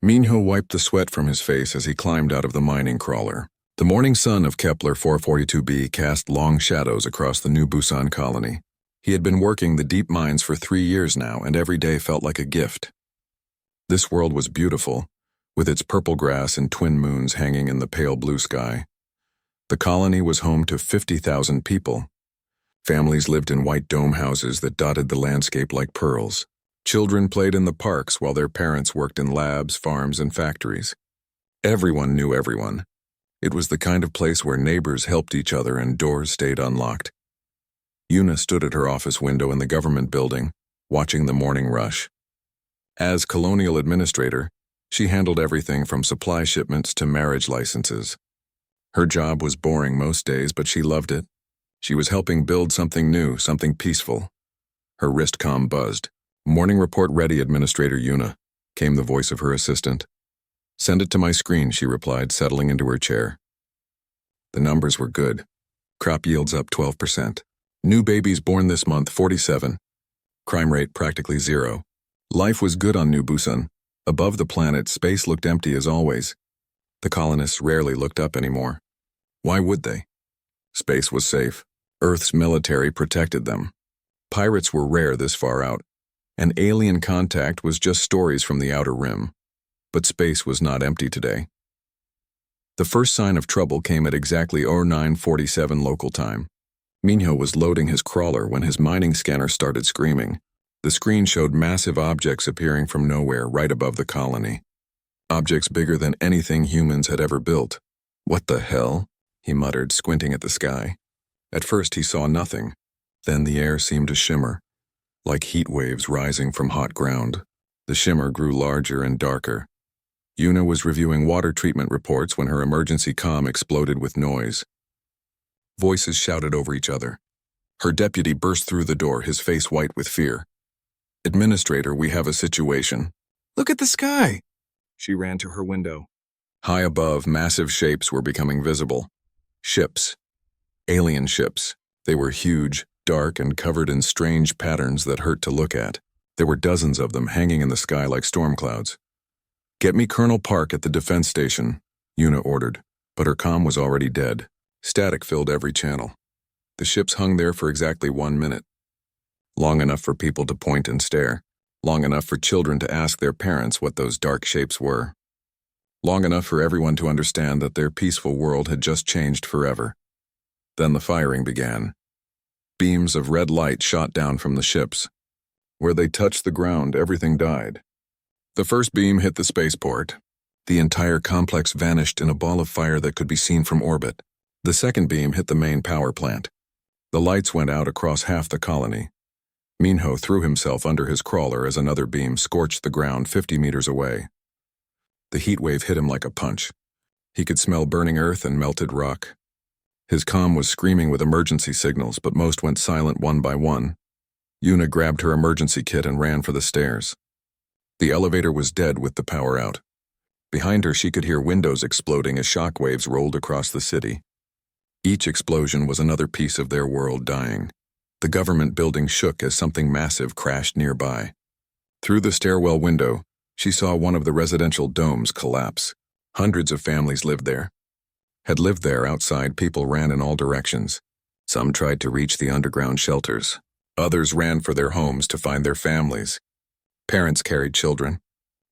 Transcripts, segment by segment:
Minho wiped the sweat from his face as he climbed out of the mining crawler. The morning sun of Kepler 442b cast long shadows across the new Busan colony. He had been working the deep mines for 3 years now, and every day felt like a gift. This world was beautiful, with its purple grass and twin moons hanging in the pale blue sky. The colony was home to 50,000 people. Families lived in white dome houses that dotted the landscape like pearls. Children played in the parks while their parents worked in labs, farms, and factories. Everyone knew everyone. It was the kind of place where neighbors helped each other and doors stayed unlocked. Yuna stood at her office window in the government building, watching the morning rush. As colonial administrator, she handled everything from supply shipments to marriage licenses. Her job was boring most days, but she loved it. She was helping build something new, something peaceful. Her wrist comm buzzed. "Morning report ready, Administrator Yuna," came the voice of her assistant. "Send it to my screen," she replied, settling into her chair. The numbers were good. Crop yields up 12%. New babies born this month, 47. Crime rate practically zero. Life was good on New Busan. Above the planet, space looked empty as always. The colonists rarely looked up anymore. Why would they? Space was safe. Earth's military protected them. Pirates were rare this far out, and alien contact was just stories from the outer rim. But space was not empty today. The first sign of trouble came at exactly 0947 local time. Minho was loading his crawler when his mining scanner started screaming. The screen showed massive objects appearing from nowhere right above the colony. Objects bigger than anything humans had ever built. "What the hell?" he muttered, squinting at the sky. At first he saw nothing. Then the air seemed to shimmer, like heat waves rising from hot ground. The shimmer grew larger and darker. Yuna was reviewing water treatment reports when her emergency comm exploded with noise. Voices shouted over each other. Her deputy burst through the door, his face white with fear. "Administrator, we have a situation." "Look at the sky!" She ran to her window. High above, massive shapes were becoming visible. Ships. Alien ships. They were huge, dark, and covered in strange patterns that hurt to look at. There were dozens of them hanging in the sky like storm clouds. "Get me Colonel Park at the defense station," Yuna ordered, but her comm was already dead. Static filled every channel. The ships hung there for exactly 1 minute. Long enough for people to point and stare. Long enough for children to ask their parents what those dark shapes were. Long enough for everyone to understand that their peaceful world had just changed forever. Then the firing began. Beams of red light shot down from the ships. Where they touched the ground, everything died. The first beam hit the spaceport. The entire complex vanished in a ball of fire that could be seen from orbit. The second beam hit the main power plant. The lights went out across half the colony. Minho threw himself under his crawler as another beam scorched the ground 50 meters away. The heat wave hit him like a punch. He could smell burning earth and melted rock. His comm was screaming with emergency signals, but most went silent one by one. Yuna grabbed her emergency kit and ran for the stairs. The elevator was dead with the power out. Behind her, she could hear windows exploding as shock waves rolled across the city. Each explosion was another piece of their world dying. The government building shook as something massive crashed nearby. Through the stairwell window, she saw one of the residential domes collapse. Hundreds of families lived there. Had lived there outside, people ran in all directions. Some tried to reach the underground shelters. Others ran for their homes to find their families. Parents carried children.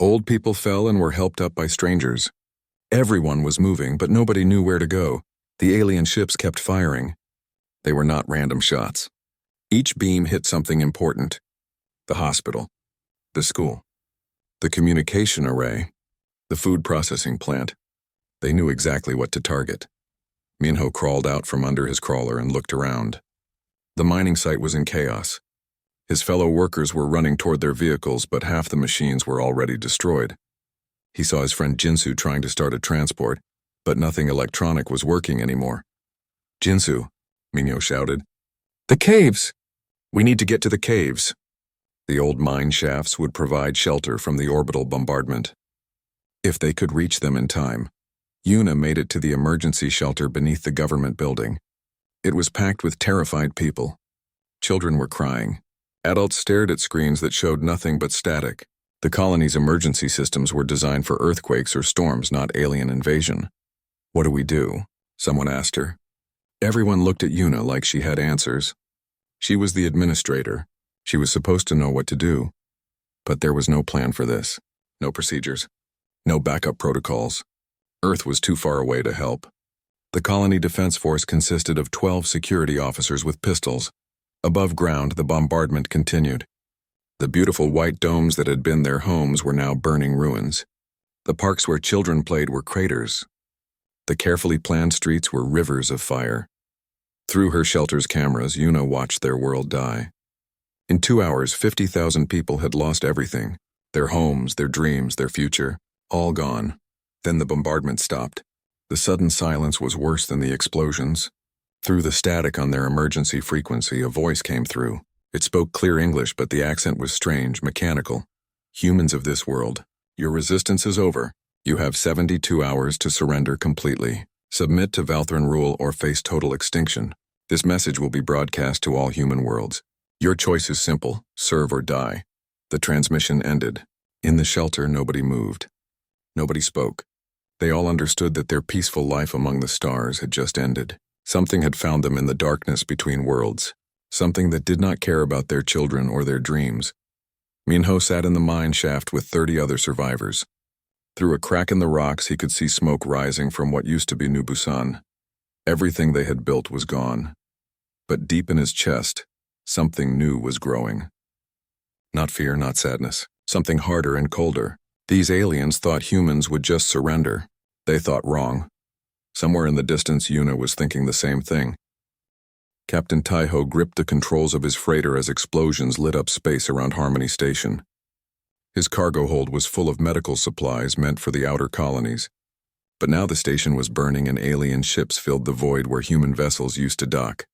Old people fell and were helped up by strangers. Everyone was moving, but nobody knew where to go. The alien ships kept firing. They were not random shots. Each beam hit something important. The hospital. The school. The communication array. The food processing plant. They knew exactly what to target. Minho crawled out from under his crawler and looked around. The mining site was in chaos. His fellow workers were running toward their vehicles, but half the machines were already destroyed. He saw his friend Jinsu trying to start a transport, but nothing electronic was working anymore. "Jinsu," Minho shouted. "The caves! We need to get to the caves." The old mine shafts would provide shelter from the orbital bombardment. If they could reach them in time. Yuna made it to the emergency shelter beneath the government building. It was packed with terrified people. Children were crying. Adults stared at screens that showed nothing but static. The colony's emergency systems were designed for earthquakes or storms, not alien invasion. What do we do? Someone asked her. Everyone looked at Yuna like she had answers. She was the administrator. She was supposed to know what to do. But there was no plan for this. No procedures. No backup protocols. Earth was too far away to help. The colony defense force consisted of 12 security officers with pistols. Above ground, the bombardment continued. The beautiful white domes that had been their homes were now burning ruins. The parks where children played were craters. The carefully planned streets were rivers of fire. Through her shelter's cameras, Yuna watched their world die. In 2 hours, 50,000 people had lost everything. Their homes, their dreams, their future, all gone. Then the bombardment stopped. The sudden silence was worse than the explosions. Through the static on their emergency frequency, a voice came through. It spoke clear English, but the accent was strange, mechanical. Humans of this world, your resistance is over. You have 72 hours to surrender completely. Submit to Valthran rule or face total extinction. This message will be broadcast to all human worlds. Your choice is simple, serve or die. The transmission ended. In the shelter, nobody moved. Nobody spoke. They all understood that their peaceful life among the stars had just ended. Something had found them in the darkness between worlds. Something that did not care about their children or their dreams. Minho sat in the mine shaft with 30 other survivors. Through a crack in the rocks, he could see smoke rising from what used to be New Busan. Everything they had built was gone. But deep in his chest, something new was growing. Not fear, not sadness. Something harder and colder. These aliens thought humans would just surrender. They thought wrong. Somewhere in the distance, Yuna was thinking the same thing. Captain Taiho gripped the controls of his freighter as explosions lit up space around Harmony Station. His cargo hold was full of medical supplies meant for the outer colonies. But now the station was burning and alien ships filled the void where human vessels used to dock.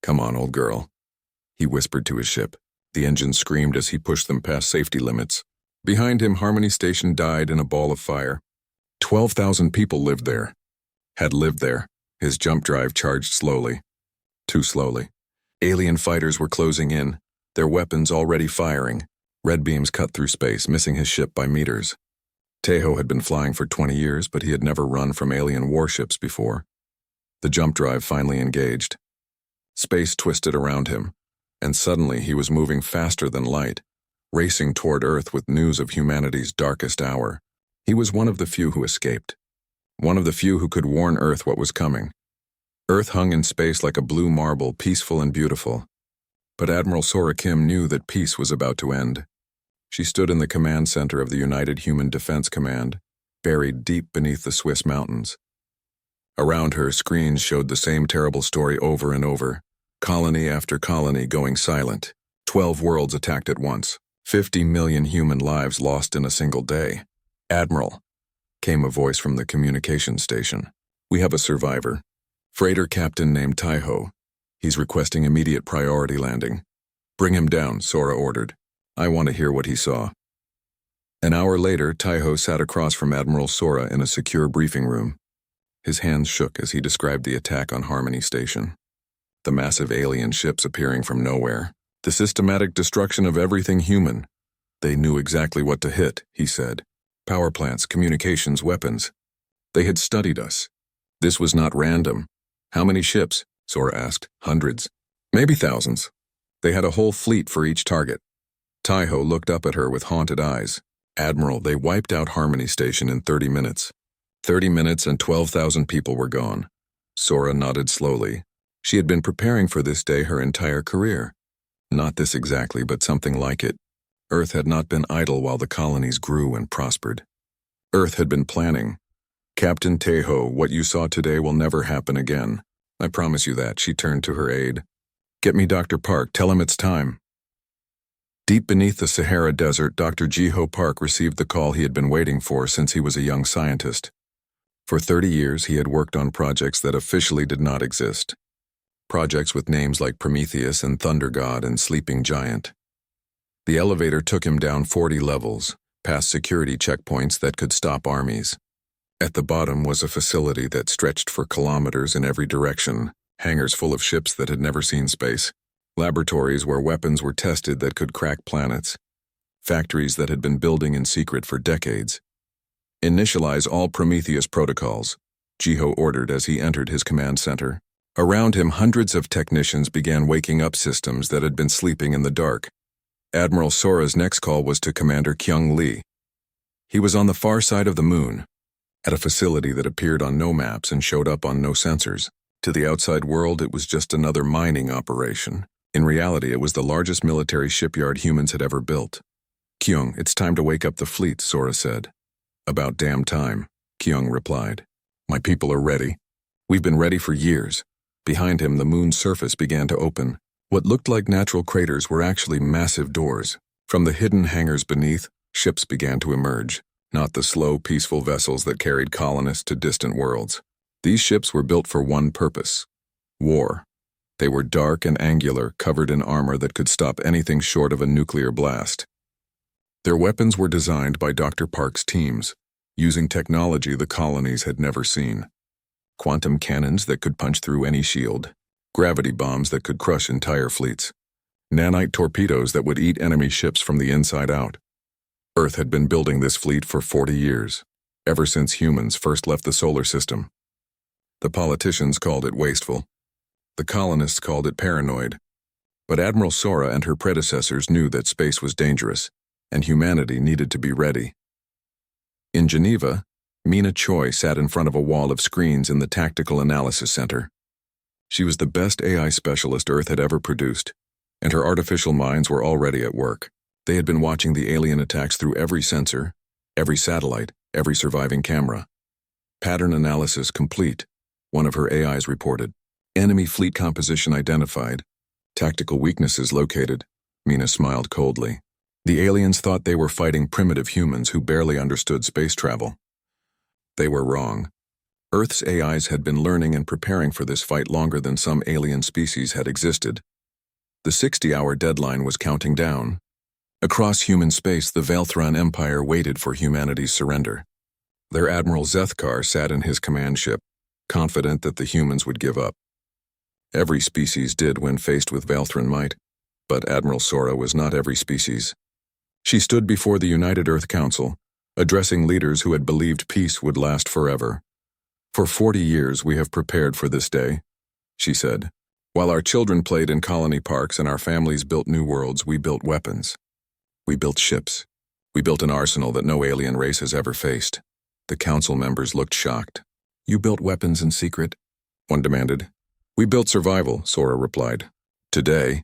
Come on, old girl, he whispered to his ship. The engine screamed as he pushed them past safety limits. Behind him, Harmony Station died in a ball of fire. 12,000 people lived there. Had lived there. His jump drive charged slowly. Too slowly. Alien fighters were closing in, their weapons already firing. Red beams cut through space, missing his ship by meters. Taiho had been flying for 20 years, but he had never run from alien warships before. The jump drive finally engaged. Space twisted around him, and suddenly he was moving faster than light, racing toward Earth with news of humanity's darkest hour. He was one of the few who escaped. One of the few who could warn Earth what was coming. Earth hung in space like a blue marble, peaceful and beautiful. But Admiral Sora Kim knew that peace was about to end. She stood in the command center of the United Human Defense Command, buried deep beneath the Swiss mountains. Around her, screens showed the same terrible story over and over. Colony after colony going silent. 12 worlds attacked at once. 50 million human lives lost in a single day. Admiral, came a voice from the communication station. We have a survivor. Freighter captain named Taiho. He's requesting immediate priority landing. Bring him down, Sora ordered. I want to hear what he saw. An hour later, Taiho sat across from Admiral Sora in a secure briefing room. His hands shook as he described the attack on Harmony Station. The massive alien ships appearing from nowhere. The systematic destruction of everything human. They knew exactly what to hit, he said. Power plants, communications, weapons. They had studied us. This was not random. How many ships? Sora asked. Hundreds. Maybe thousands. They had a whole fleet for each target. Taiho looked up at her with haunted eyes. Admiral, they wiped out Harmony Station in 30 minutes. 30 minutes and 12,000 people were gone. Sora nodded slowly. She had been preparing for this day her entire career. Not this exactly, but something like it. Earth had not been idle while the colonies grew and prospered. Earth had been planning. Captain Taiho, what you saw today will never happen again. I promise you that, she turned to her aide. Get me Dr. Park, tell him it's time. Deep beneath the Sahara Desert, Dr. Jiho Park received the call he had been waiting for since he was a young scientist. For 30 years, he had worked on projects that officially did not exist. Projects with names like Prometheus and Thunder God and Sleeping Giant. The elevator took him down 40 levels, past security checkpoints that could stop armies. At the bottom was a facility that stretched for kilometers in every direction, hangars full of ships that had never seen space, laboratories where weapons were tested that could crack planets. factories that had been building in secret for decades. Initialize all Prometheus protocols, Jiho ordered as he entered his command center. Around him, hundreds of technicians began waking up systems that had been sleeping in the dark. Admiral Sora's next call was to Commander Kyung Lee. He was on the far side of the moon, at a facility that appeared on no maps and showed up on no sensors. To the outside world, it was just another mining operation. In reality, it was the largest military shipyard humans had ever built. Kyung, it's time to wake up the fleet, Sora said. About damn time, Kyung replied. My people are ready. We've been ready for years. Behind him, the moon's surface began to open. What looked like natural craters were actually massive doors. From the hidden hangars beneath, ships began to emerge, not the slow, peaceful vessels that carried colonists to distant worlds. These ships were built for one purpose: war. They were dark and angular, covered in armor that could stop anything short of a nuclear blast. Their weapons were designed by Dr. Park's teams, using technology the colonies had never seen. Quantum cannons that could punch through any shield, gravity bombs that could crush entire fleets, nanite torpedoes that would eat enemy ships from the inside out. Earth had been building this fleet for 40 years, ever since humans first left the solar system. The politicians called it wasteful. The colonists called it paranoid. But Admiral Sora and her predecessors knew that space was dangerous, and humanity needed to be ready. In Geneva, Mina Choi sat in front of a wall of screens in the Tactical Analysis Center. She was the best AI specialist Earth had ever produced, and her artificial minds were already at work. They had been watching the alien attacks through every sensor, every satellite, every surviving camera. Pattern analysis complete, one of her AIs reported. Enemy fleet composition identified. Tactical weaknesses located. Mina smiled coldly. The aliens thought they were fighting primitive humans who barely understood space travel. They were wrong. Earth's AIs had been learning and preparing for this fight longer than some alien species had existed. The 60-hour deadline was counting down. Across human space, the Velthron Empire waited for humanity's surrender. Their Admiral Zethkar sat in his command ship, confident that the humans would give up. Every species did when faced with Velthron might, but Admiral Sora was not every species. She stood before the United Earth Council, addressing leaders who had believed peace would last forever. For 40 years we have prepared for this day, she said. While our children played in colony parks and our families built new worlds, we built weapons. We built ships. We built an arsenal that no alien race has ever faced. The council members looked shocked. You built weapons in secret? One demanded. We built survival, Sora replied. Today,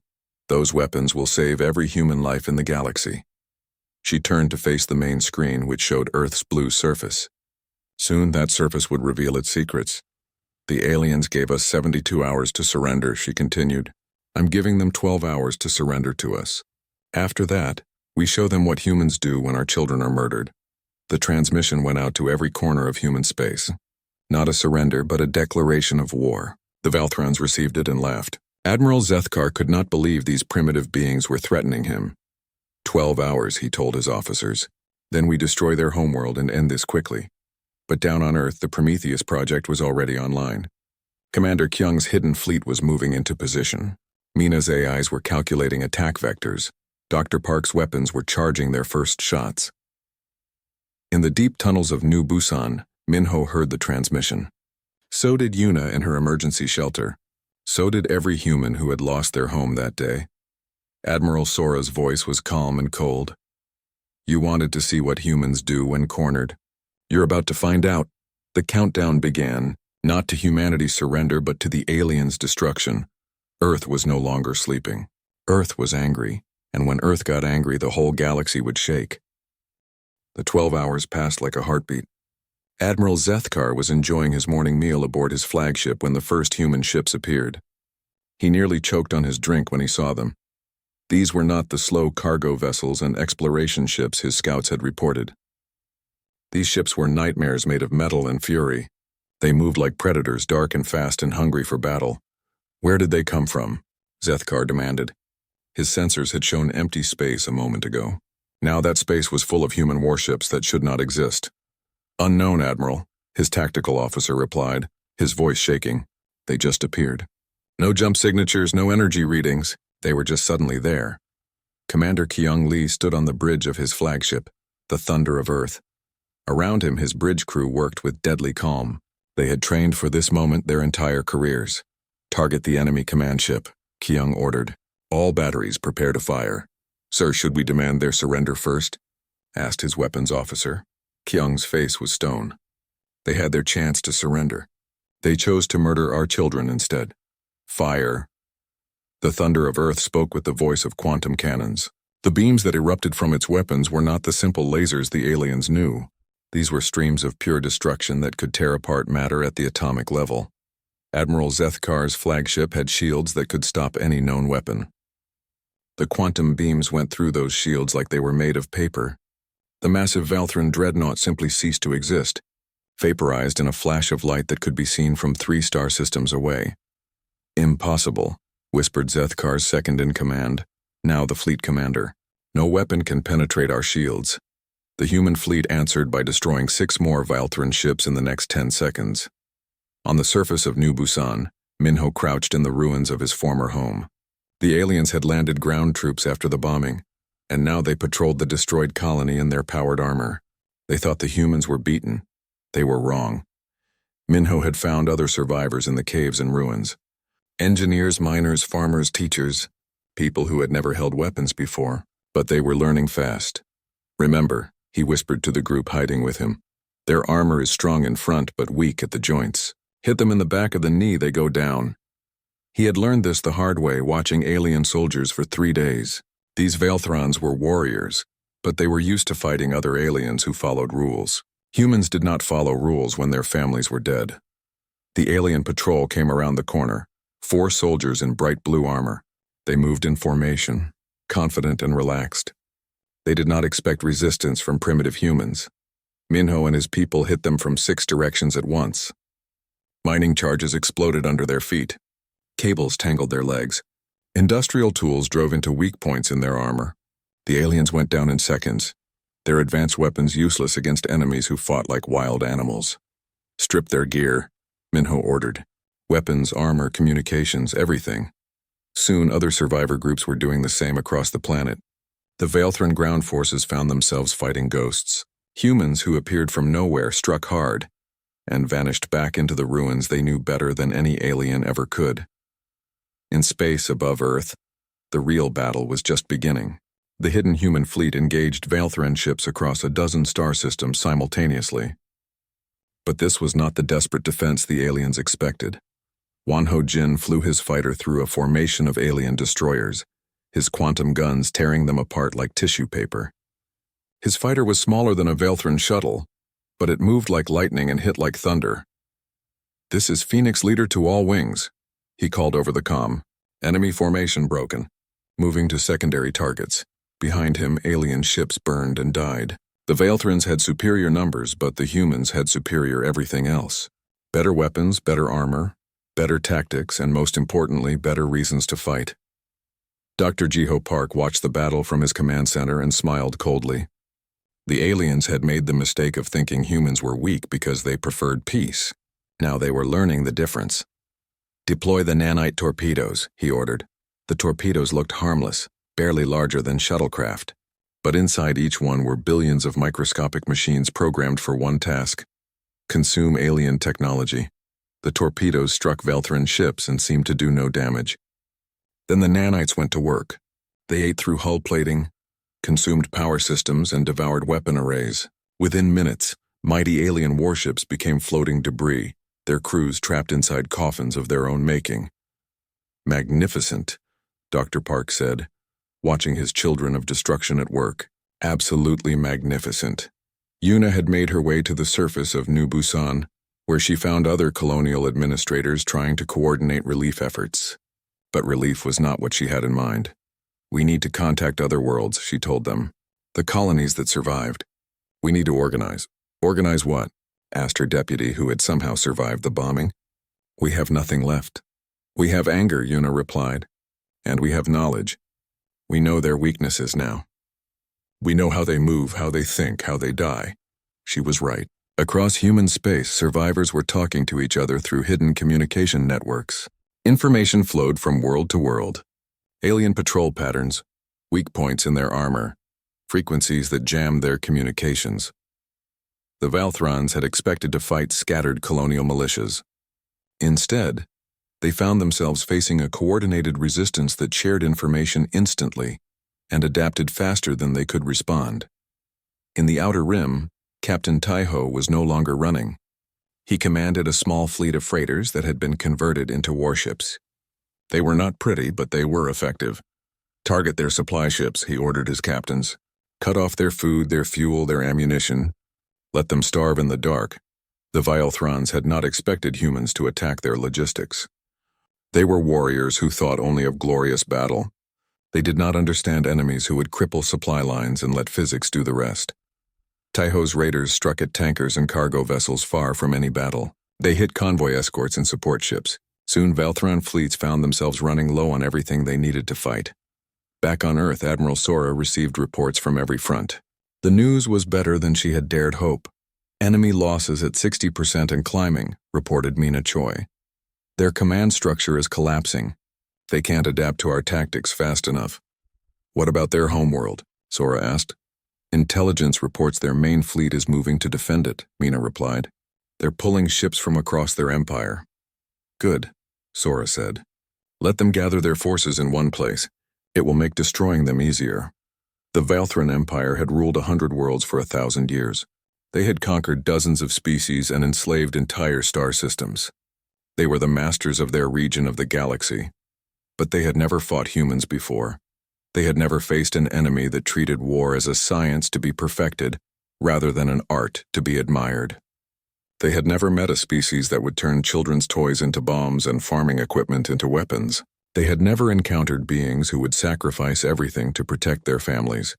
those weapons will save every human life in the galaxy. She turned to face the main screen, which showed Earth's blue surface. Soon that surface would reveal its secrets. The aliens gave us 72 hours to surrender, she continued. I'm giving them 12 hours to surrender to us. After that, we show them what humans do when our children are murdered. The transmission went out to every corner of human space. Not a surrender, but a declaration of war. The Valthrons received it and laughed. Admiral Zethkar could not believe these primitive beings were threatening him. 12 hours, he told his officers. Then we destroy their homeworld and end this quickly. But down on Earth, the Prometheus project was already online. Commander Kyung's hidden fleet was moving into position. Mina's AIs were calculating attack vectors. Dr. Park's weapons were charging their first shots. In the deep tunnels of New Busan, Minho heard the transmission. So did Yuna in her emergency shelter. So did every human who had lost their home that day. Admiral Sora's voice was calm and cold. You wanted to see what humans do when cornered. You're about to find out. The countdown began, not to humanity's surrender, but to the aliens' destruction. Earth was no longer sleeping. Earth was angry, and when Earth got angry, the whole galaxy would shake. The 12 hours passed like a heartbeat. Admiral Zethkar was enjoying his morning meal aboard his flagship when the first human ships appeared. He nearly choked on his drink when he saw them. These were not the slow cargo vessels and exploration ships his scouts had reported. These ships were nightmares made of metal and fury. They moved like predators, dark and fast and hungry for battle. Where did they come from? Zethkar demanded. His sensors had shown empty space a moment ago. Now that space was full of human warships that should not exist. Unknown, Admiral, his tactical officer replied, his voice shaking. They just appeared. No jump signatures, no energy readings. They were just suddenly there. Commander Kyung Lee stood on the bridge of his flagship, the Thunder of Earth. Around him, his bridge crew worked with deadly calm. They had trained for this moment their entire careers. "Target the enemy command ship," Kyung ordered. "All batteries prepare to fire." "Sir, should we demand their surrender first?" asked his weapons officer. Kyung's face was stone. They had their chance to surrender. They chose to murder our children instead. "Fire." The Thunder of Earth spoke with the voice of quantum cannons. The beams that erupted from its weapons were not the simple lasers the aliens knew. These were streams of pure destruction that could tear apart matter at the atomic level. Admiral Zethkar's flagship had shields that could stop any known weapon. The quantum beams went through those shields like they were made of paper. The massive Valthran dreadnought simply ceased to exist, vaporized in a flash of light that could be seen from 3 star systems away. "Impossible," whispered Zethkar's second-in-command, now the fleet commander. "No weapon can penetrate our shields." The human fleet answered by destroying 6 more Valthran ships in the next 10 seconds. On the surface of New Busan, Minho crouched in the ruins of his former home. The aliens had landed ground troops after the bombing, and now they patrolled the destroyed colony in their powered armor. They thought the humans were beaten. They were wrong. Minho had found other survivors in the caves and ruins. Engineers, miners, farmers, teachers, people who had never held weapons before, but they were learning fast. "Remember," he whispered to the group hiding with him, "their armor is strong in front but weak at the joints. Hit them in the back of the knee, they go down." He had learned this the hard way watching alien soldiers for 3 days. These Valthrons were warriors, but they were used to fighting other aliens who followed rules. Humans did not follow rules when their families were dead. The alien patrol came around the corner, 4 soldiers in bright blue armor. They moved in formation, confident and relaxed. They did not expect resistance from primitive humans. Minho and his people hit them from 6 directions at once. Mining charges exploded under their feet. Cables tangled their legs. Industrial tools drove into weak points in their armor. The aliens went down in seconds, their advanced weapons useless against enemies who fought like wild animals. "Strip their gear," Minho ordered. "Weapons, armor, communications, everything." Soon other survivor groups were doing the same across the planet. The Valthran ground forces found themselves fighting ghosts. Humans who appeared from nowhere struck hard and vanished back into the ruins they knew better than any alien ever could. In space above Earth, the real battle was just beginning. The hidden human fleet engaged Valthran ships across a dozen star systems simultaneously. But this was not the desperate defense the aliens expected. Wanho Jin flew his fighter through a formation of alien destroyers, his quantum guns tearing them apart like tissue paper. His fighter was smaller than a Valthran shuttle, but it moved like lightning and hit like thunder. "This is Phoenix Leader to all wings," he called over the comm. "Enemy formation broken. Moving to secondary targets." Behind him, alien ships burned and died. The Valthrans had superior numbers, but the humans had superior everything else. Better weapons, better armor, better tactics, and most importantly, better reasons to fight. Dr. Jiho Park watched the battle from his command center and smiled coldly. The aliens had made the mistake of thinking humans were weak because they preferred peace. Now they were learning the difference. "Deploy the nanite torpedoes," he ordered. The torpedoes looked harmless, barely larger than shuttlecraft, but inside each one were billions of microscopic machines programmed for one task: consume alien technology. The torpedoes struck Valthran ships and seemed to do no damage. Then the nanites went to work. They ate through hull plating, consumed power systems, and devoured weapon arrays. Within minutes, mighty alien warships became floating debris, their crews trapped inside coffins of their own making. "Magnificent," Dr. Park said, watching his children of destruction at work. "Absolutely magnificent." Yuna had made her way to the surface of New Busan, where she found other colonial administrators trying to coordinate relief efforts. But relief was not what she had in mind. "We need to contact other worlds," she told them. "The colonies that survived. We need to organize." "Organize what?" asked her deputy, who had somehow survived the bombing. "We have nothing left." "We have anger," Yuna replied. "And we have knowledge. We know their weaknesses now. We know how they move, how they think, how they die." She was right. Across human space, survivors were talking to each other through hidden communication networks. Information flowed from world to world. Alien patrol patterns, weak points in their armor, frequencies that jammed their communications. The Valthrons had expected to fight scattered colonial militias. Instead, they found themselves facing a coordinated resistance that shared information instantly and adapted faster than they could respond. In the Outer Rim, Captain Taiho was no longer running. He commanded a small fleet of freighters that had been converted into warships. They were not pretty, but they were effective. Target their supply ships, he ordered his captains. Cut off their food, their fuel, their ammunition. Let them starve in the dark. The Valthrons had not expected humans to attack their logistics. They were warriors who thought only of glorious battle. They did not understand enemies who would cripple supply lines and let physics do the rest. Taiho's raiders struck at tankers and cargo vessels far from any battle. They hit convoy escorts and support ships. Soon Valthron fleets found themselves running low on everything they needed to fight. Back on Earth, Admiral Sora received reports from every front. The news was better than she had dared hope. Enemy losses at 60% and climbing, reported Mina Choi. Their command structure is collapsing. They can't adapt to our tactics fast enough. What about their homeworld? Sora asked. Intelligence reports their main fleet is moving to defend it, Mina replied. They're pulling ships from across their empire. Good, Sora said. Let them gather their forces in one place. It will make destroying them easier. The Valthran Empire had ruled 100 worlds for 1,000 years. They had conquered dozens of species and enslaved entire star systems. They were the masters of their region of the galaxy. But they had never fought humans before. They had never faced an enemy that treated war as a science to be perfected, rather than an art to be admired. They had never met a species that would turn children's toys into bombs and farming equipment into weapons. They had never encountered beings who would sacrifice everything to protect their families.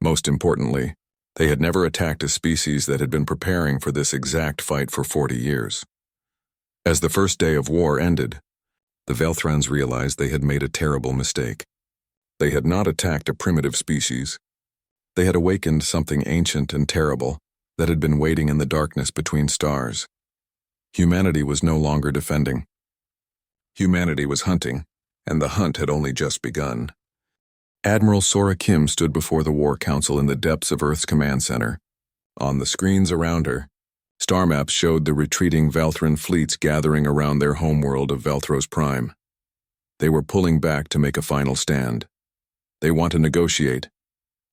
Most importantly, they had never attacked a species that had been preparing for this exact fight for 40 years. As the first day of war ended, the Valthrons realized they had made a terrible mistake. They had not attacked a primitive species. They had awakened something ancient and terrible that had been waiting in the darkness between stars. Humanity was no longer defending. Humanity was hunting, and the hunt had only just begun. Admiral Sora Kim stood before the War Council in the depths of Earth's command center. On the screens around her, star maps showed the retreating Valthran fleets gathering around their homeworld of Valthros Prime. They were pulling back to make a final stand. They want to negotiate,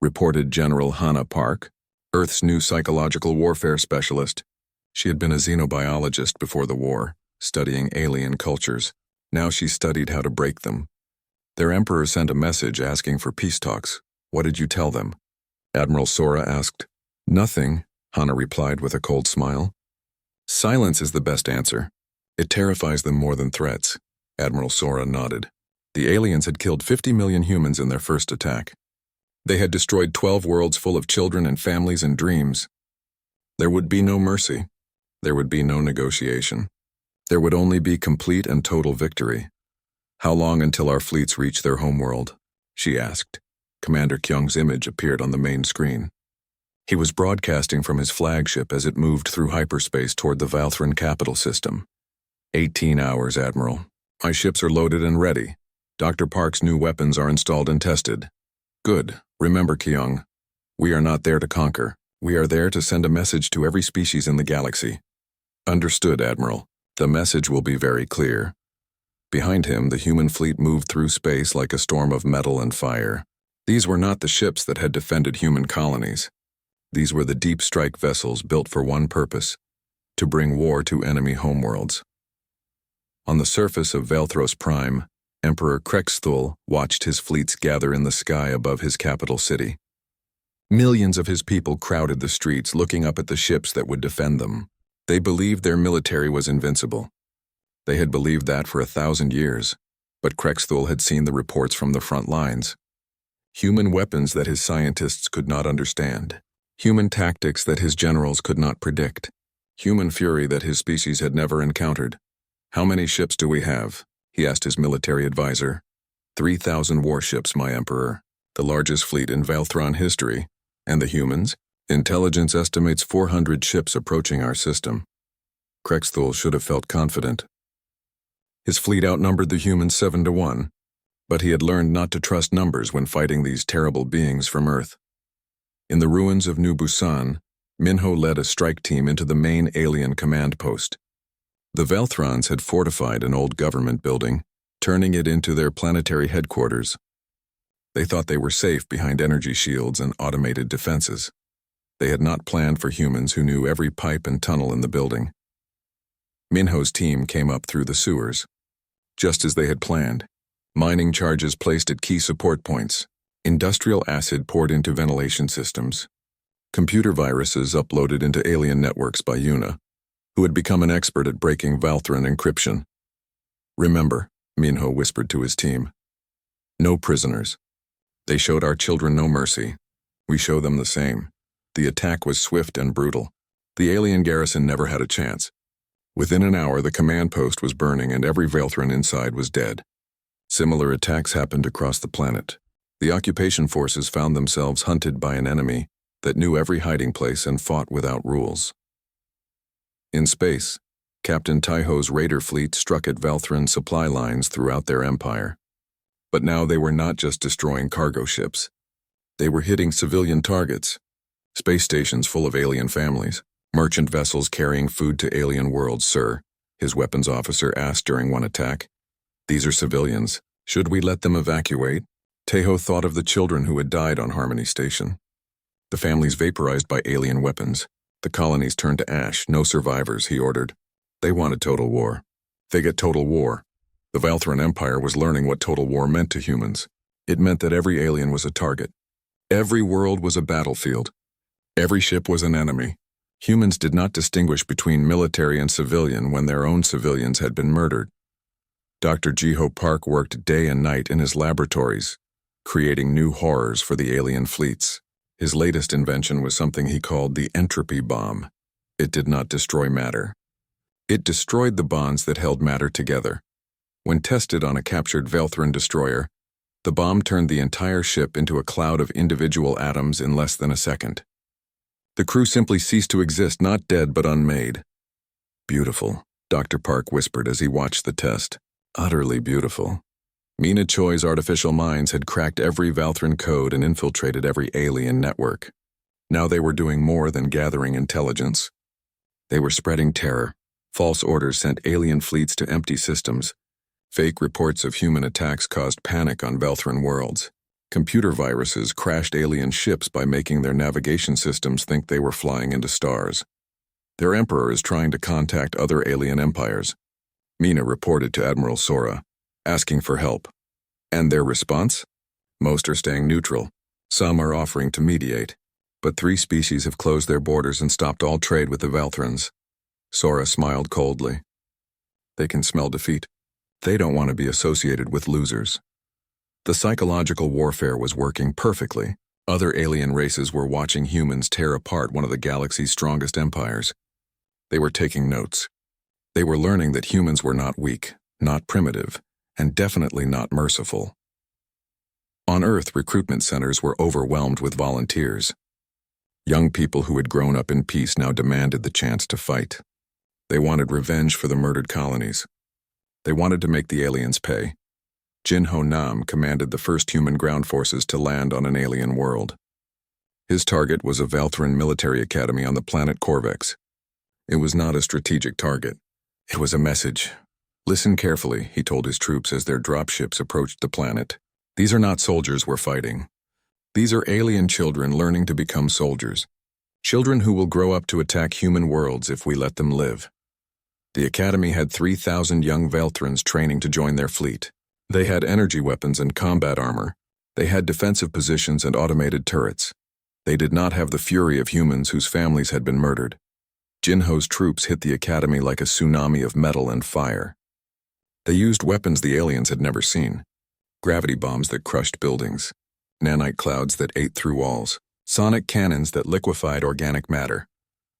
reported General Hannah Park, Earth's new psychological warfare specialist. She had been a xenobiologist before the war, studying alien cultures. Now she studied how to break them. Their emperor sent a message asking for peace talks. What did you tell them? Admiral Sora asked. Nothing, Hannah replied with a cold smile. Silence is the best answer. It terrifies them more than threats. Admiral Sora nodded. The aliens had killed 50 million humans in their first attack. They had destroyed 12 worlds full of children and families and dreams. There would be no mercy. There would be no negotiation. There would only be complete and total victory. How long until our fleets reach their homeworld? She asked. Commander Kyung's image appeared on the main screen. He was broadcasting from his flagship as it moved through hyperspace toward the Valthran capital system. 18 hours, Admiral. My ships are loaded and ready. Dr. Park's new weapons are installed and tested. Good. Remember, Kyung, we are not there to conquer. We are there to send a message to every species in the galaxy. Understood, Admiral. The message will be very clear. Behind him, the human fleet moved through space like a storm of metal and fire. These were not the ships that had defended human colonies. These were the deep strike vessels built for one purpose, to bring war to enemy homeworlds. On the surface of Valthros Prime, Emperor Krexthul watched his fleets gather in the sky above his capital city. Millions of his people crowded the streets looking up at the ships that would defend them. They believed their military was invincible. They had believed that for 1,000 years, but Krexthul had seen the reports from the front lines. Human weapons that his scientists could not understand. Human tactics that his generals could not predict. Human fury that his species had never encountered. How many ships do we have? He asked his military advisor. 3,000 warships, my emperor, the largest fleet in Valthran history. And the humans? Intelligence estimates 400 ships approaching our system. Krexthul should have felt confident. His fleet outnumbered the humans 7-1. But he had learned not to trust numbers when fighting these terrible beings from Earth. In the ruins of New Busan, Minho led a strike team into the main alien command post. The Velthrons had fortified an old government building, turning it into their planetary headquarters. They thought they were safe behind energy shields and automated defenses. They had not planned for humans who knew every pipe and tunnel in the building. Minho's team came up through the sewers. Just as they had planned, mining charges placed at key support points, industrial acid poured into ventilation systems, computer viruses uploaded into alien networks by Yuna, who had become an expert at breaking Velthron encryption. "Remember," Minho whispered to his team, "no prisoners. They showed our children no mercy. We show them the same." The attack was swift and brutal. The alien garrison never had a chance. Within an hour, the command post was burning and every Velthron inside was dead. Similar attacks happened across the planet. The occupation forces found themselves hunted by an enemy that knew every hiding place and fought without rules. In space, Captain Taiho's raider fleet struck at Velthron supply lines throughout their empire. But now they were not just destroying cargo ships. They were hitting civilian targets, space stations full of alien families, merchant vessels carrying food to alien worlds. "Sir," his weapons officer asked during one attack, "these are civilians. Should we let them evacuate?" Taiho thought of the children who had died on Harmony Station. The families vaporized by alien weapons. The colonies turned to ash. "No survivors," he ordered. They wanted total war. They get total war. The Velthron Empire was learning what total war meant to humans. It meant that every alien was a target. Every world was a battlefield. Every ship was an enemy. Humans did not distinguish between military and civilian when their own civilians had been murdered. Dr. Jiho Park worked day and night in his laboratories, creating new horrors for the alien fleets. His latest invention was something he called the entropy bomb. It did not destroy matter. It destroyed the bonds that held matter together. When tested on a captured Velthron destroyer, the bomb turned the entire ship into a cloud of individual atoms in less than a second. The crew simply ceased to exist, not dead but unmade. "Beautiful," Dr. Park whispered as he watched the test. "Utterly beautiful." Mina Choi's artificial minds had cracked every Velthron code and infiltrated every alien network. Now they were doing more than gathering intelligence. They were spreading terror. False orders sent alien fleets to empty systems. Fake reports of human attacks caused panic on Velthron worlds. Computer viruses crashed alien ships by making their navigation systems think they were flying into stars. Their emperor is trying to contact other alien empires. Mina reported to Admiral Sora, asking for help. And their response? Most are staying neutral. Some are offering to mediate. But 3 species have closed their borders and stopped all trade with the Velthrons. Sora smiled coldly. They can smell defeat. They don't want to be associated with losers. The psychological warfare was working perfectly. Other alien races were watching humans tear apart one of the galaxy's strongest empires. They were taking notes. They were learning that humans were not weak, not primitive, and definitely not merciful. On Earth, recruitment centers were overwhelmed with volunteers. Young people who had grown up in peace now demanded the chance to fight. They wanted revenge for the murdered colonies. They wanted to make the aliens pay. Jinho Nam commanded the first human ground forces to land on an alien world. His target was a Velthron military academy on the planet Corvex. It was not a strategic target. It was a message. "Listen carefully," he told his troops as their dropships approached the planet. "These are not soldiers we're fighting. These are alien children learning to become soldiers. Children who will grow up to attack human worlds if we let them live." The academy had 3,000 young Velthrons training to join their fleet. They had energy weapons and combat armor. They had defensive positions and automated turrets. They did not have the fury of humans whose families had been murdered. Jinho's troops hit the academy like a tsunami of metal and fire. They used weapons the aliens had never seen. Gravity bombs that crushed buildings, nanite clouds that ate through walls, sonic cannons that liquefied organic matter.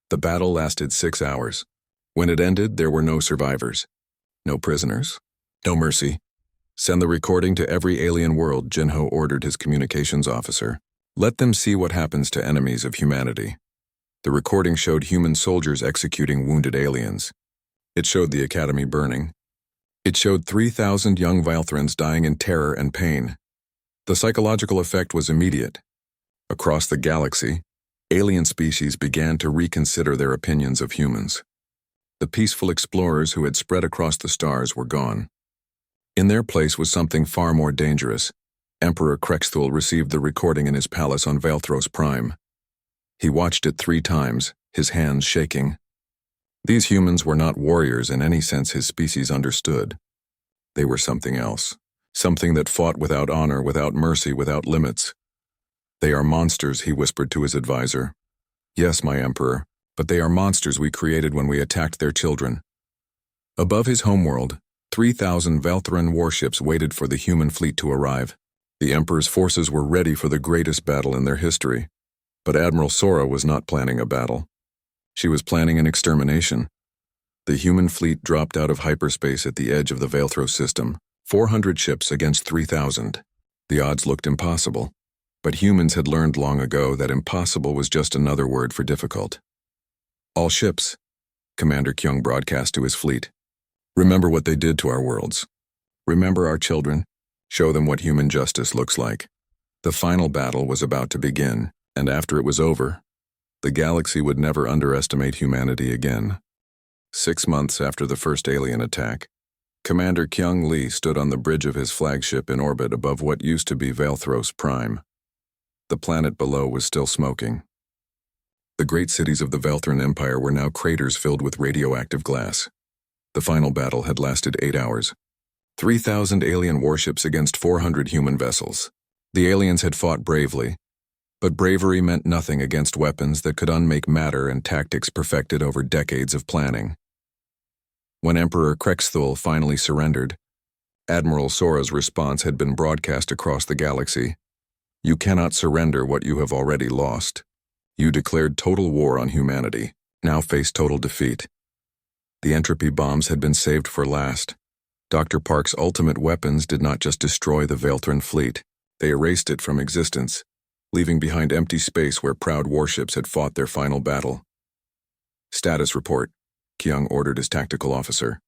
The battle lasted 6 hours. When it ended, there were no survivors. No prisoners. No mercy. "Send the recording to every alien world," Jinho ordered his communications officer. "Let them see what happens to enemies of humanity." The recording showed human soldiers executing wounded aliens. It showed the academy burning. It showed 3,000 young Valthrans dying in terror and pain. The psychological effect was immediate. Across the galaxy, alien species began to reconsider their opinions of humans. The peaceful explorers who had spread across the stars were gone. In their place was something far more dangerous. Emperor Krexthul received the recording in his palace on Valthros Prime. He watched it 3 times, his hands shaking. These humans were not warriors in any sense his species understood. They were something else, something that fought without honor, without mercy, without limits. They are monsters, he whispered to his advisor. Yes, my emperor, but they are monsters we created when we attacked their children. Above his homeworld, 3,000 Valthran warships waited for the human fleet to arrive. The emperor's forces were ready for the greatest battle in their history. But Admiral Sora was not planning a battle. She was planning an extermination. The human fleet dropped out of hyperspace at the edge of the Valthros system, 400 ships against 3,000. The odds looked impossible. But humans had learned long ago that impossible was just another word for difficult. All ships, Commander Kyung broadcast to his fleet. Remember what they did to our worlds. Remember our children. Show them what human justice looks like. The final battle was about to begin, and after it was over, the galaxy would never underestimate humanity again. 6 months after the first alien attack, Commander Kyung Lee stood on the bridge of his flagship in orbit above what used to be Valthros Prime. The planet below was still smoking. The great cities of the Valthran Empire were now craters filled with radioactive glass. The final battle had lasted 8 hours. 3,000 alien warships against 400 human vessels. The aliens had fought bravely, but bravery meant nothing against weapons that could unmake matter and tactics perfected over decades of planning. When Emperor Krexthul finally surrendered, Admiral Sora's response had been broadcast across the galaxy. You cannot surrender what you have already lost. You declared total war on humanity, now face total defeat. The entropy bombs had been saved for last. Dr. Park's ultimate weapons did not just destroy the Valthran fleet, they erased it from existence, leaving behind empty space where proud warships had fought their final battle. Status report, Kyung ordered his tactical officer.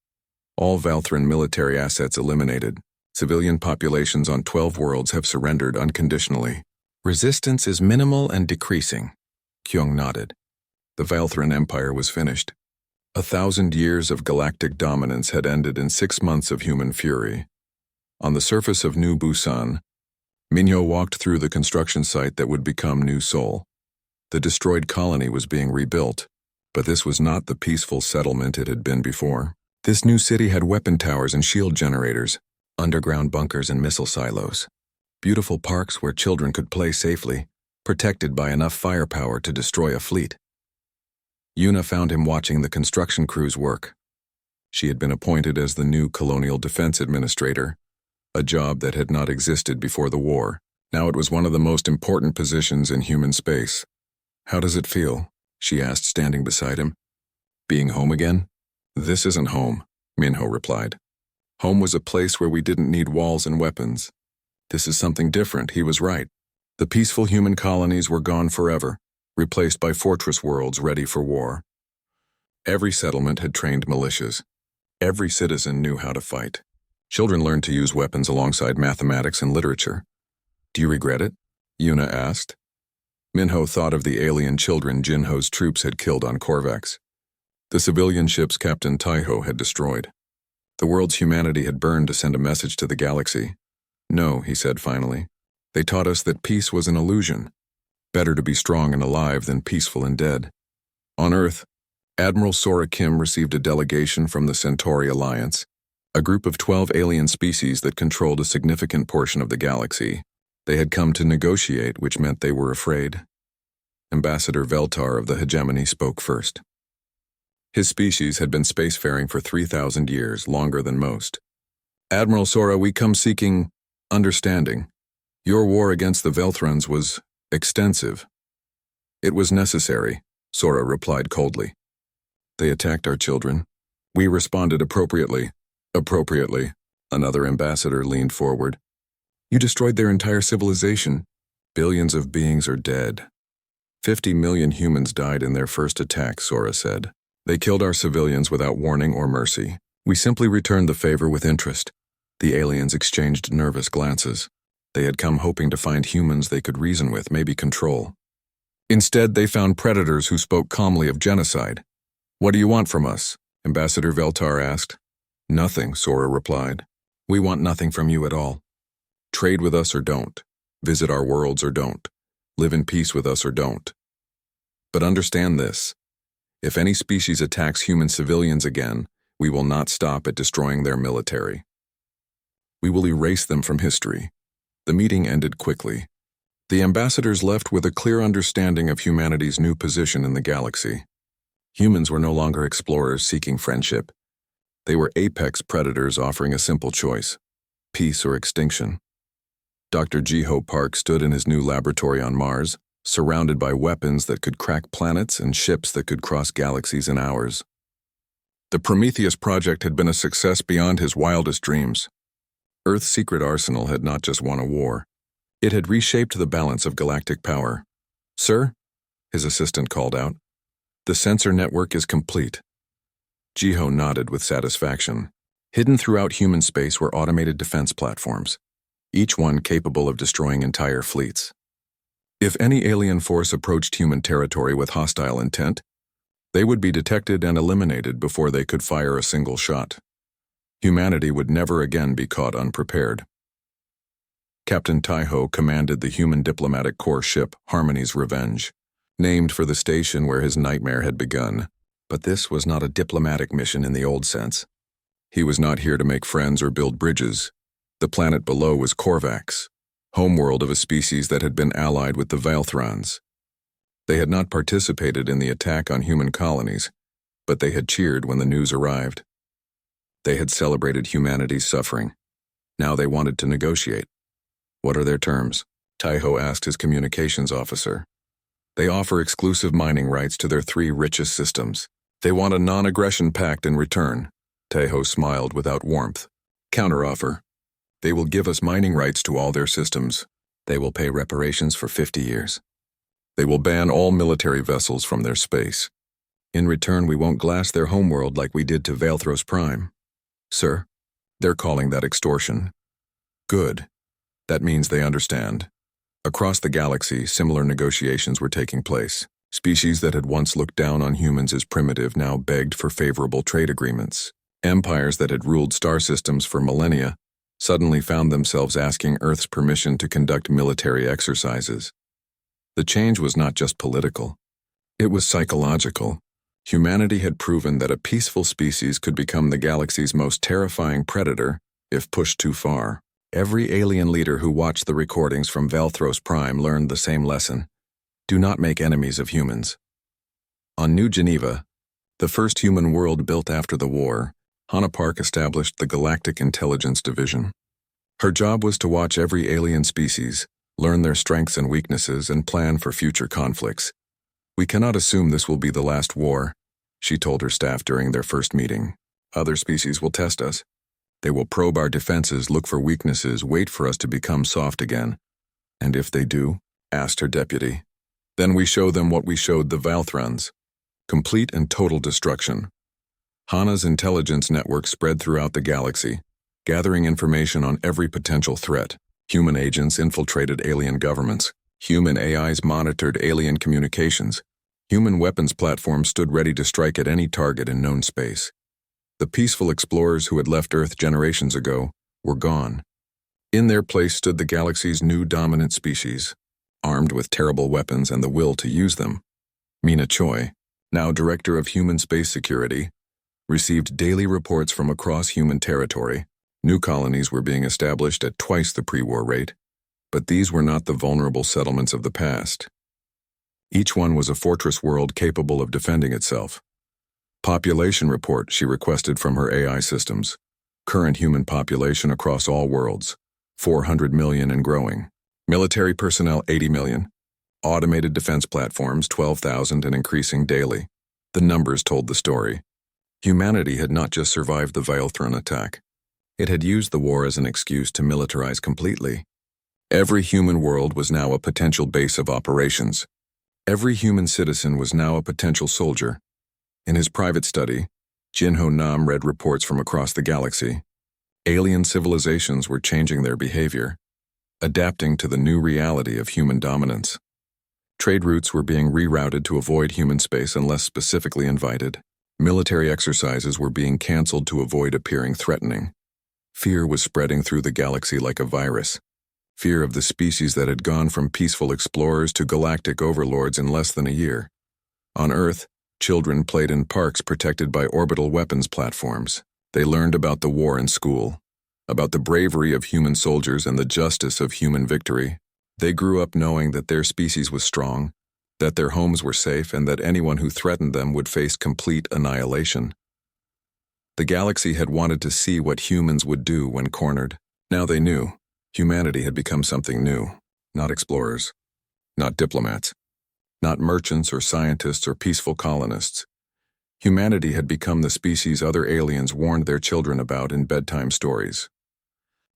All Valthran military assets eliminated. Civilian populations on 12 worlds have surrendered unconditionally. Resistance is minimal and decreasing. Kyung nodded. The Valthran Empire was finished. 1,000 years of galactic dominance had ended in 6 months of human fury. On the surface of New Busan, Minho walked through the construction site that would become New Seoul. The destroyed colony was being rebuilt, but this was not the peaceful settlement it had been before. This new city had weapon towers and shield generators, underground bunkers and missile silos. Beautiful parks where children could play safely, protected by enough firepower to destroy a fleet. Yuna found him watching the construction crews work. She had been appointed as the new Colonial Defense Administrator, a job that had not existed before the war. Now it was one of the most important positions in human space. How does it feel? She asked, standing beside him. Being home again? This isn't home, Minho replied. Home was a place where we didn't need walls and weapons. This is something different, he was right. The peaceful human colonies were gone forever, replaced by fortress worlds ready for war. Every settlement had trained militias. Every citizen knew how to fight. Children learned to use weapons alongside mathematics and literature. Do you regret it? Yuna asked. Minho thought of the alien children Jinho's troops had killed on Korvax. The civilian ships Captain Taiho had destroyed. The world's humanity had burned to send a message to the galaxy. No, he said finally. They taught us that peace was an illusion. Better to be strong and alive than peaceful and dead. On Earth, Admiral Sora Kim received a delegation from the Centauri Alliance, a group of 12 alien species that controlled a significant portion of the galaxy. They had come to negotiate, which meant they were afraid. Ambassador Veltar of the Hegemony spoke first. His species had been spacefaring for 3,000 years, longer than most. Admiral Sora, we come seeking understanding. Your war against the Velthrans was extensive. It was necessary, Sora replied coldly. They attacked our children. We responded appropriately. Appropriately, another ambassador leaned forward. You destroyed their entire civilization. Billions of beings are dead. 50 million humans died in their first attack, Sora said. They killed our civilians without warning or mercy. We simply returned the favor with interest. The aliens exchanged nervous glances. They had come hoping to find humans they could reason with, maybe control. Instead, they found predators who spoke calmly of genocide. "What do you want from us?" Ambassador Veltar asked. "Nothing," Sora replied. "We want nothing from you at all. Trade with us or don't. Visit our worlds or don't. Live in peace with us or don't. But understand this. If any species attacks human civilians again, we will not stop at destroying their military. We will erase them from history." The meeting ended quickly. The ambassadors left with a clear understanding of humanity's new position in the galaxy. Humans were no longer explorers seeking friendship. They were apex predators offering a simple choice: peace or extinction. Dr. Jiho Park stood in his new laboratory on Mars, surrounded by weapons that could crack planets and ships that could cross galaxies in hours. The Prometheus project had been a success beyond his wildest dreams. Earth's secret arsenal had not just won a war. It had reshaped the balance of galactic power. "Sir?" his assistant called out. "The sensor network is complete." Jiho nodded with satisfaction. Hidden throughout human space were automated defense platforms, each one capable of destroying entire fleets. If any alien force approached human territory with hostile intent, they would be detected and eliminated before they could fire a single shot. Humanity would never again be caught unprepared. Captain Taiho commanded the human diplomatic corps ship Harmony's Revenge, named for the station where his nightmare had begun. But this was not a diplomatic mission in the old sense. He was not here to make friends or build bridges. The planet below was Korvax, homeworld of a species that had been allied with the Valthrons. They had not participated in the attack on human colonies, but they had cheered when the news arrived. They had celebrated humanity's suffering. Now they wanted to negotiate. "What are their terms?" Taiho asked his communications officer. "They offer exclusive mining rights to their 3 richest systems. They want a non-aggression pact in return." Taiho smiled without warmth. "Counteroffer. They will give us mining rights to all their systems. They will pay reparations for 50 years. They will ban all military vessels from their space. In return, we won't glass their homeworld like we did to Valthros Prime." "Sir?" "They're calling that extortion." "Good. That means they understand." Across the galaxy, similar negotiations were taking place. Species that had once looked down on humans as primitive now begged for favorable trade agreements. Empires that had ruled star systems for millennia suddenly found themselves asking Earth's permission to conduct military exercises. The change was not just political. It was psychological. Humanity had proven that a peaceful species could become the galaxy's most terrifying predator if pushed too far. Every alien leader who watched the recordings from Valthros Prime learned the same lesson: do not make enemies of humans. On New Geneva, the first human world built after the war, Hannah Park established the Galactic Intelligence Division. Her job was to watch every alien species, learn their strengths and weaknesses, and plan for future conflicts. "We cannot assume this will be the last war," she told her staff during their first meeting. "Other species will test us. They will probe our defenses, look for weaknesses, wait for us to become soft again. And if they do," asked her deputy, "then we show them what we showed the Valthrons: complete and total destruction." Hana's intelligence network spread throughout the galaxy, gathering information on every potential threat. Human agents infiltrated alien governments. Human AIs monitored alien communications. Human weapons platforms stood ready to strike at any target in known space. The peaceful explorers who had left Earth generations ago were gone. In their place stood the galaxy's new dominant species, armed with terrible weapons and the will to use them. Mina Choi, now Director of Human Space Security, received daily reports from across human territory. New colonies were being established at twice the pre-war rate, but these were not the vulnerable settlements of the past. Each one was a fortress world capable of defending itself. Population report she requested from her AI systems. Current human population across all worlds, 400 million and growing. Military personnel, 80 million. Automated defense platforms, 12,000 and increasing daily. The numbers told the story. Humanity had not just survived the Valthron attack. It had used the war as an excuse to militarize completely. Every human world was now a potential base of operations. Every human citizen was now a potential soldier. In his private study, Jinho Nam read reports from across the galaxy. Alien civilizations were changing their behavior, adapting to the new reality of human dominance. Trade routes were being rerouted to avoid human space unless specifically invited. Military exercises were being canceled to avoid appearing threatening. Fear was spreading through the galaxy like a virus. Fear of the species that had gone from peaceful explorers to galactic overlords in less than a year. On Earth, children played in parks protected by orbital weapons platforms. They learned about the war in school, about the bravery of human soldiers and the justice of human victory. They grew up knowing that their species was strong, that their homes were safe, and that anyone who threatened them would face complete annihilation. The galaxy had wanted to see what humans would do when cornered. Now they knew. Humanity had become something new. Not explorers, not diplomats, not merchants or scientists or peaceful colonists. Humanity had become the species other aliens warned their children about in bedtime stories.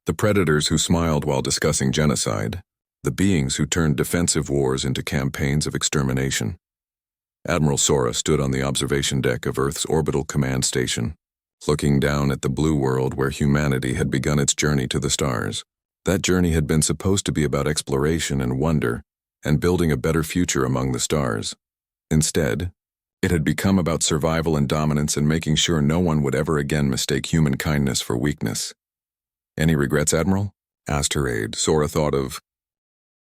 The predators who smiled while discussing genocide, the beings who turned defensive wars into campaigns of extermination. Admiral Sora stood on the observation deck of Earth's orbital command station, looking down at the blue world where humanity had begun its journey to the stars. That journey had been supposed to be about exploration and wonder, and building a better future among the stars. Instead, it had become about survival and dominance and making sure no one would ever again mistake human kindness for weakness. "Any regrets, Admiral?" asked her aide. Sora thought of